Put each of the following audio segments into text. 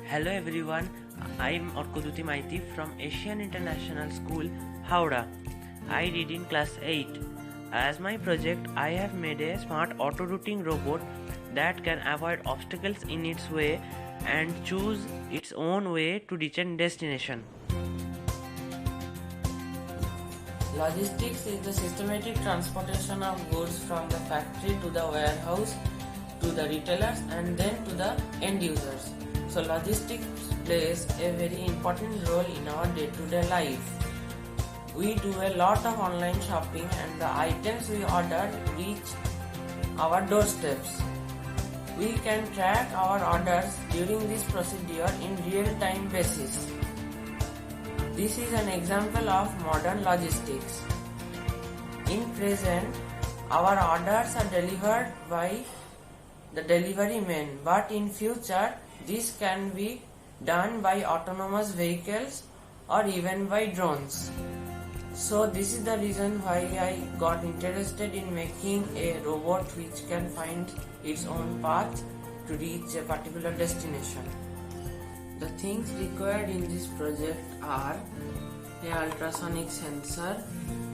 Hello everyone, I am Orkoduti Maiti from Asian International School, Howrah. I read in class 8. As my project, I have made a smart auto-routing robot that can avoid obstacles in its way and choose its own way to reach a destination. Logistics is the systematic transportation of goods from the factory to the warehouse, to the retailers and then to the end users. So logistics plays a very important role in our day-to-day life. We do a lot of online shopping and the items we order reach our doorsteps. We can track our orders during this procedure in real-time basis. This is an example of modern logistics. In present, our orders are delivered by the delivery men, but in future, this can be done by autonomous vehicles or even by drones. So this is the reason why I got interested in making a robot which can find its own path to reach a particular destination. The things required in this project are a ultrasonic sensor,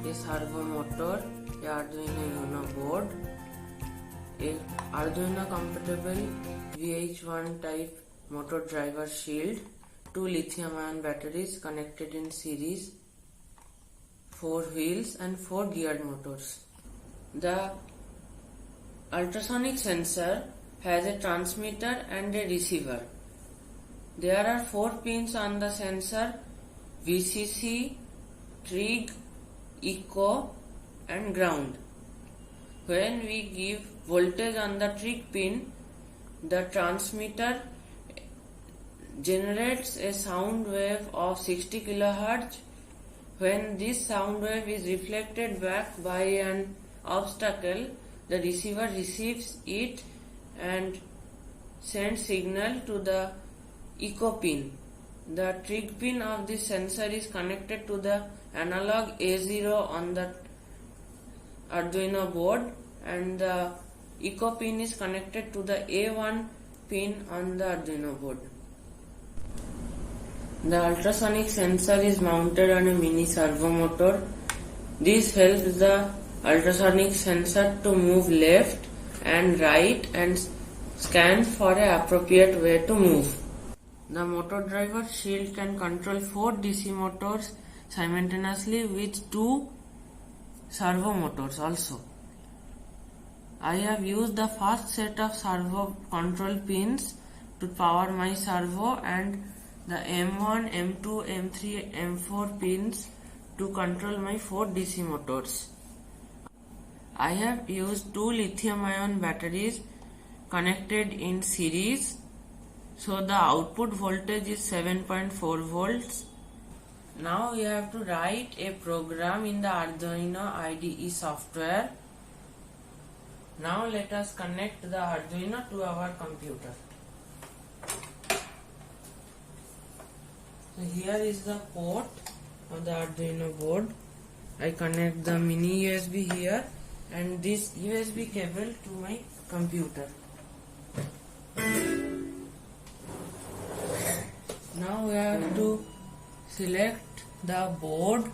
a servo motor, a Arduino Uno board, a Arduino compatible VH1 type motor driver shield, 2 lithium-ion batteries connected in series, 4 wheels and 4 geared motors. The ultrasonic sensor has a transmitter and a receiver. There are 4 pins on the sensor: VCC, trig, echo and ground. When we give voltage on the trig pin, the transmitter generates a sound wave of 60 kHz. When this sound wave is reflected back by an obstacle, the receiver receives it and sends signal to the echo pin. The trig pin of this sensor is connected to the analog A0 on the Arduino board and the echo pin is connected to the A1 pin on the Arduino board. The ultrasonic sensor is mounted on a mini servo motor. This helps the ultrasonic sensor to move left and right and scan for an appropriate way to move. The motor driver shield can control 4 DC motors simultaneously with 2 servo motors also. I have used the first set of servo control pins to power my servo and the M1, M2, M3, M4 pins to control my 4 DC motors. I have used 2 lithium-ion batteries connected in series, so the output voltage is 7.4 volts. Now we have to write a program in the Arduino IDE software. Now let us connect the Arduino to our computer. So here is the port of the Arduino board. I connect the mini USB here and this USB cable to my computer. Now we have to select the board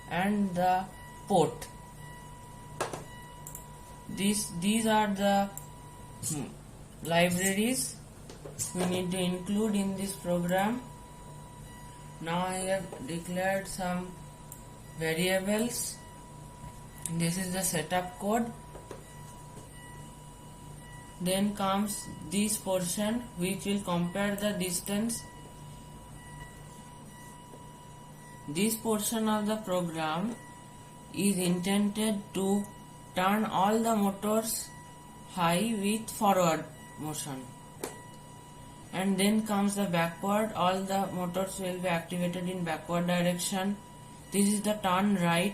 and the port. These are the libraries we need to include in this program. Now I have declared some variables. This is the setup code. Then comes this portion which will compare the distance. This portion of the program is intended to turn all the motors high with forward motion. And then comes the backward. All the motors will be activated in backward direction. This is the turn right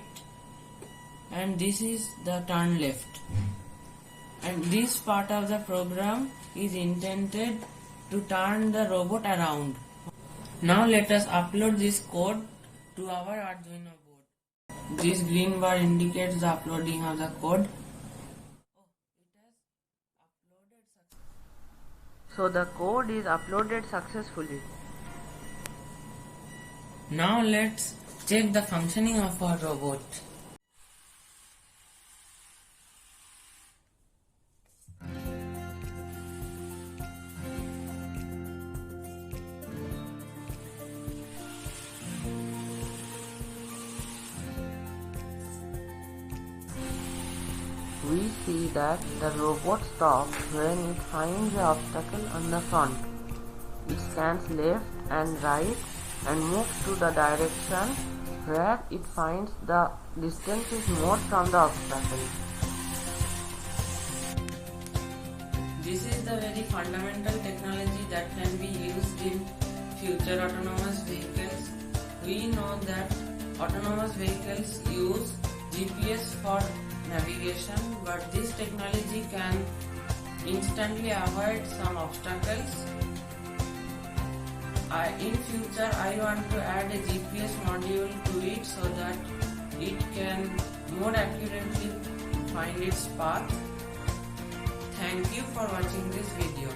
and this is the turn left. And this part of the program is intended to turn the robot around. Now let us upload this code to our Arduino board. This green bar indicates the uploading of the code. So the code is uploaded successfully. Now let's check the functioning of our robot. We see that the robot stops when it finds the obstacle on the front. It scans left and right and moves to the direction where it finds the distance is more from the obstacle. This is the very fundamental technology that can be used in future autonomous vehicles. We know that autonomous vehicles use GPS for navigation, but this technology can instantly avoid some obstacles. In future, I want to add a GPS module to it so that it can more accurately find its path. Thank you for watching this video.